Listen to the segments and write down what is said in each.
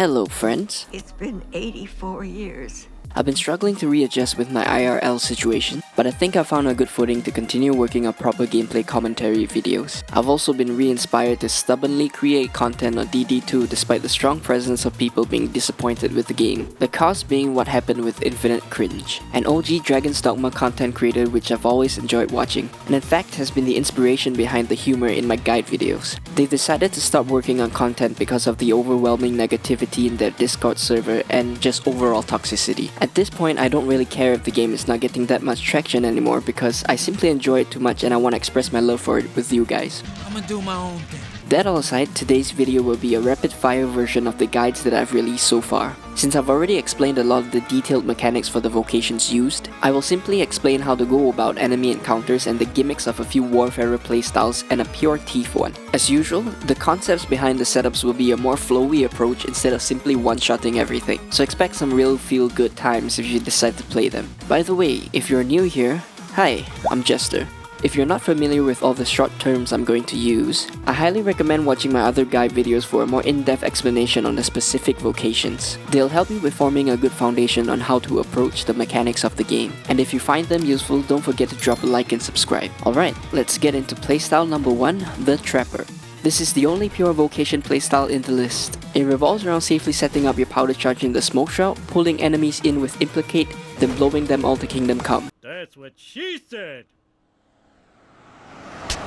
Hello friends. It's been 84 years. I've been struggling to readjust with my IRL situation, but I think I found a good footing to continue working on proper gameplay commentary videos. I've also been re-inspired to stubbornly create content on DD2 despite the strong presence of people being disappointed with the game. The cause being what happened with Infinite Cringe, an OG Dragon's Dogma content creator which I've always enjoyed watching, and in fact has been the inspiration behind the humor in my guide videos. They've decided to stop working on content because of the overwhelming negativity in their Discord server and just overall toxicity. At this point, I don't really care if the game is not getting that much traction anymore because I simply enjoy it too much and I want to express my love for it with you guys. I'm gonna do my own thing. That all aside, today's video will be a rapid fire version of the guides that I've released so far. Since I've already explained a lot of the detailed mechanics for the vocations used, I will simply explain how to go about enemy encounters and the gimmicks of a few Warfarer playstyles and a pure Thief one. As usual, the concepts behind the setups will be a more flowy approach instead of simply one-shotting everything, so expect some real feel-good times if you decide to play them. By the way, if you're new here, hi, I'm Jester. If you're not familiar with all the short terms I'm going to use, I highly recommend watching my other guide videos for a more in-depth explanation on the specific vocations. They'll help you with forming a good foundation on how to approach the mechanics of the game. And if you find them useful, don't forget to drop a like and subscribe. Alright, let's get into playstyle number 1, the Trapper. This is the only pure vocation playstyle in the list. It revolves around safely setting up your powder charge in the smoke shroud, pulling enemies in with Implicate, then blowing them all to Kingdom Come. That's what she said!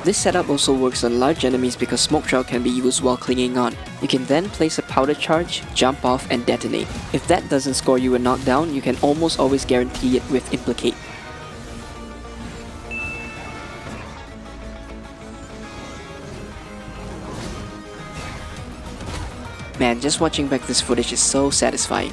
This setup also works on large enemies because Smoke Shroud can be used while clinging on. You can then place a powder charge, jump off and detonate. If that doesn't score you a knockdown, you can almost always guarantee it with Implicate. Man, just watching back this footage is so satisfying.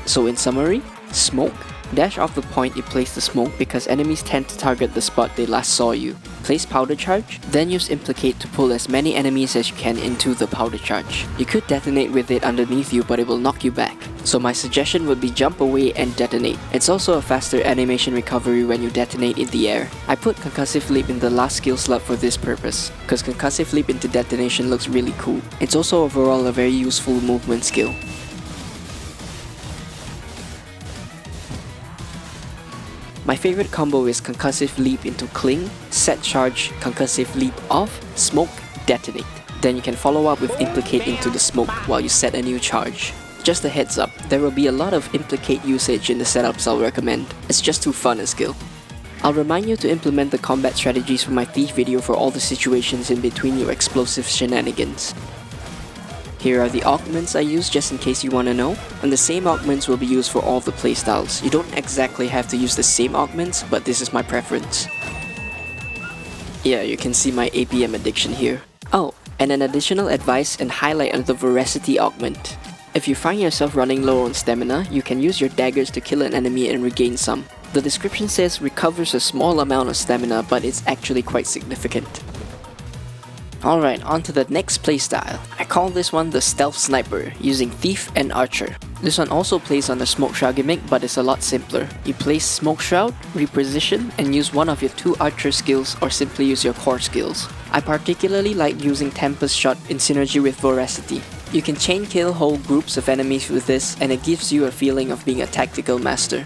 So in summary, smoke. Dash off the point you place the smoke because enemies tend to target the spot they last saw you. Place powder charge, then use Implicate to pull as many enemies as you can into the powder charge. You could detonate with it underneath you but it will knock you back. So my suggestion would be jump away and detonate. It's also a faster animation recovery when you detonate in the air. I put Concussive Leap in the last skill slot for this purpose, because Concussive Leap into detonation looks really cool. It's also overall a very useful movement skill. My favorite combo is Concussive Leap into Cling, Set Charge, Concussive Leap off, Smoke, Detonate. Then you can follow up with Implicate into the smoke while you set a new charge. Just a heads up, there will be a lot of Implicate usage in the setups I'll recommend. It's just too fun a skill. I'll remind you to implement the combat strategies from my Thief video for all the situations in between your explosive shenanigans. Here are the augments I use just in case you want to know, and the same augments will be used for all the playstyles. You don't exactly have to use the same augments, but this is my preference. Yeah, you can see my APM addiction here. Oh, and an additional advice and highlight on the Veracity augment. If you find yourself running low on stamina, you can use your daggers to kill an enemy and regain some. The description says recovers a small amount of stamina, but it's actually quite significant. Alright, on to the next playstyle. I call this one the Stealth Sniper, using Thief and Archer. This one also plays on the Smoke Shroud gimmick, but it's a lot simpler. You place Smoke Shroud, reposition, and use one of your 2 Archer skills or simply use your core skills. I particularly like using Tempest Shot in synergy with Veracity. You can chain kill whole groups of enemies with this, and it gives you a feeling of being a tactical master.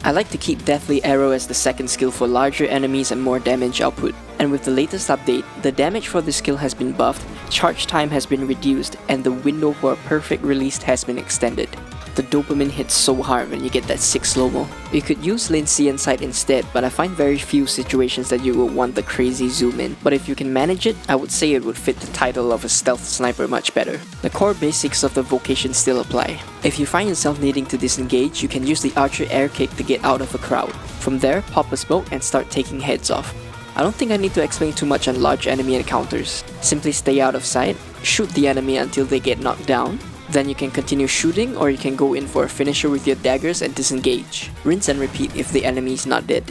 I like to keep Deathly Arrow as the second skill for larger enemies and more damage output. And with the latest update, the damage for this skill has been buffed, charge time has been reduced, and the window for a perfect release has been extended. The dopamine hits so hard when you get that sick slow-mo. You could use Lindsay Sight instead, but I find very few situations that you will want the crazy zoom in. But if you can manage it, I would say it would fit the title of a stealth sniper much better. The core basics of the vocation still apply. If you find yourself needing to disengage, you can use the Archer air kick to get out of a crowd. From there, pop a smoke and start taking heads off. I don't think I need to explain too much on large enemy encounters. Simply stay out of sight, shoot the enemy until they get knocked down, then you can continue shooting or you can go in for a finisher with your daggers and disengage. Rinse and repeat if the enemy is not dead.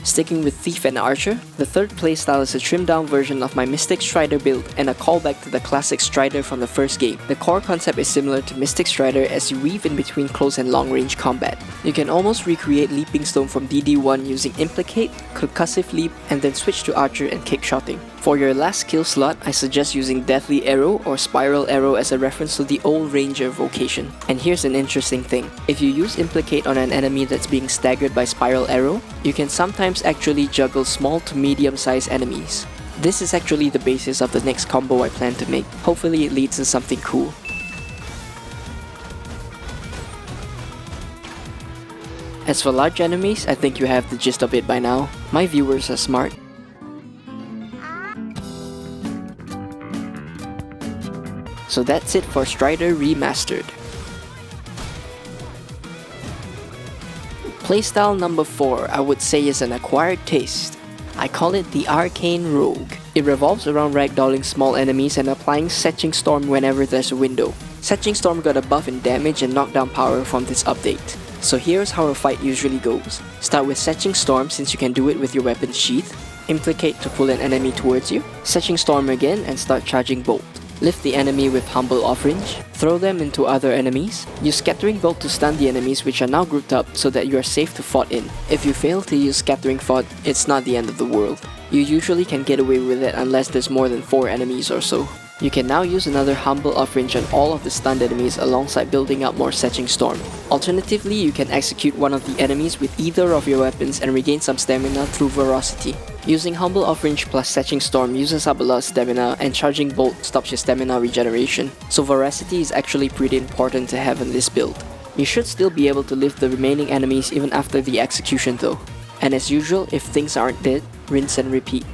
Sticking with Thief and Archer, the third playstyle is a trimmed down version of my Mystic Strider build and a callback to the classic Strider from the first game. The core concept is similar to Mystic Strider as you weave in between close and long range combat. You can almost recreate Leaping Stone from DD1 using Implicate, Concussive Leap, and then switch to Archer and kick shotting. For your last skill slot, I suggest using Deathly Arrow or Spiral Arrow as a reference to the old Ranger vocation. And here's an interesting thing. If you use Implicate on an enemy that's being staggered by Spiral Arrow, you can sometimes actually juggle small to medium-sized enemies. This is actually the basis of the next combo I plan to make. Hopefully it leads to something cool. As for large enemies, I think you have the gist of it by now. My viewers are smart. So that's it for Strider Remastered. Playstyle number 4 I would say is an acquired taste. I call it the Arcane Rogue. It revolves around ragdolling small enemies and applying Setching Storm whenever there's a window. Setching Storm got a buff in damage and knockdown power from this update. So here's how a fight usually goes. Start with Setching Storm since you can do it with your weapon's sheath. Implicate to pull an enemy towards you. Setching Storm again and start charging Bolt. Lift the enemy with Humble Offrange, throw them into other enemies, use Scattering Bolt to stun the enemies which are now grouped up so that you are safe to fought in. If you fail to use Scattering Fought, it's not the end of the world. You usually can get away with it unless there's more than 4 enemies or so. You can now use another Humble Offrange on all of the stunned enemies alongside building up more Setching Storm. Alternatively, you can execute one of the enemies with either of your weapons and regain some stamina through Veracity. Using Humble Offrange plus Setching Storm uses up a lot of stamina, and Charging Bolt stops your stamina regeneration, so Veracity is actually pretty important to have in this build. You should still be able to lift the remaining enemies even after the execution though. And as usual, if things aren't dead, rinse and repeat.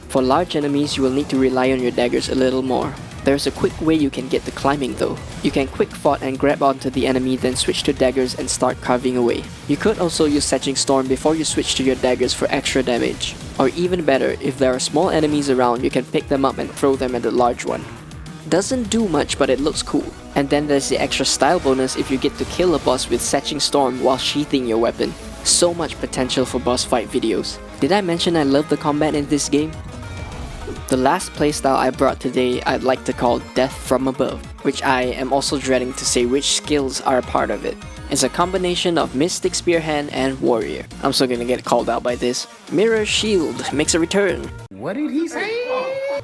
For large enemies, you will need to rely on your daggers a little more. There's a quick way you can get the climbing though. You can quick fought and grab onto the enemy, then switch to daggers and start carving away. You could also use Setching Storm before you switch to your daggers for extra damage. Or even better, if there are small enemies around, you can pick them up and throw them at the large one. Doesn't do much, but it looks cool. And then there's the extra style bonus if you get to kill a boss with Setching Storm while sheathing your weapon. So much potential for boss fight videos. Did I mention I love the combat in this game? The last playstyle I brought today I'd like to call Death from Above, which I am also dreading to say which skills are a part of it. It's a combination of Mystic Spearhand and Warrior. I'm still gonna get called out by this. Mirror Shield makes a return. What did he say?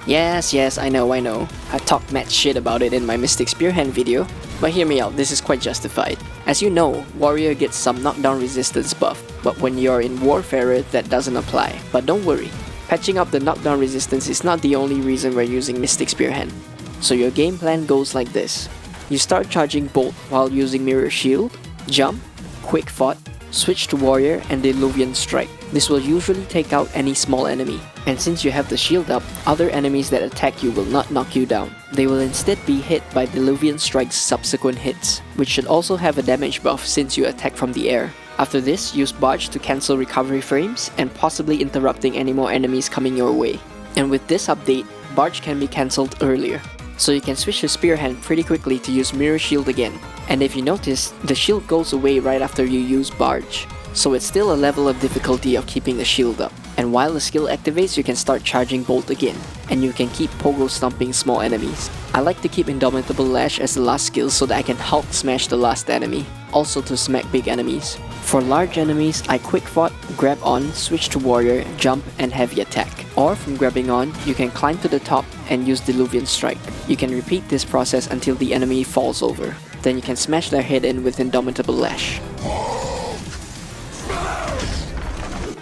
Yes, I know. I talked mad shit about it in my Mystic Spearhand video, but hear me out, this is quite justified. As you know, Warrior gets some knockdown resistance buff, but when you're in Warfarer that doesn't apply. But don't worry, patching up the knockdown resistance is not the only reason we're using Mystic Spearhand. So your game plan goes like this. You start charging Bolt while using Mirror Shield, jump, quick fought, switch to Warrior and Diluvian Strike. This will usually take out any small enemy. And since you have the shield up, other enemies that attack you will not knock you down. They will instead be hit by Diluvian Strike's subsequent hits, which should also have a damage buff since you attack from the air. After this, use Barge to cancel recovery frames and possibly interrupting any more enemies coming your way. And with this update, Barge can be cancelled earlier. So you can switch to Spearhand pretty quickly to use Mirror Shield again. And if you notice, the shield goes away right after you use Barge. So it's still a level of difficulty of keeping the shield up. And while the skill activates, you can start charging Bolt again. And you can keep pogo stomping small enemies. I like to keep Indomitable Lash as the last skill so that I can Hulk smash the last enemy. Also to smack big enemies. For large enemies, I quick fought, grab on, switch to Warrior, jump and heavy attack. Or from grabbing on, you can climb to the top and use Diluvian Strike. You can repeat this process until the enemy falls over. Then you can smash their head in with Indomitable Lash.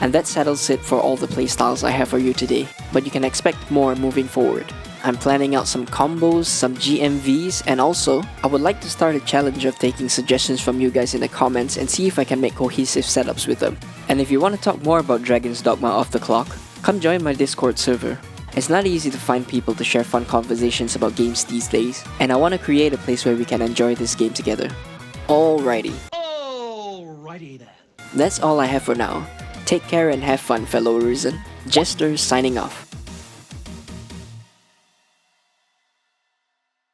And that settles it for all the playstyles I have for you today, but you can expect more moving forward. I'm planning out some combos, some GMVs, and also, I would like to start a challenge of taking suggestions from you guys in the comments and see if I can make cohesive setups with them. And if you want to talk more about Dragon's Dogma off the clock, come join my Discord server. It's not easy to find people to share fun conversations about games these days, and I want to create a place where we can enjoy this game together. Alrighty then. That's all I have for now. Take care and have fun, fellow Risen. Jester signing off.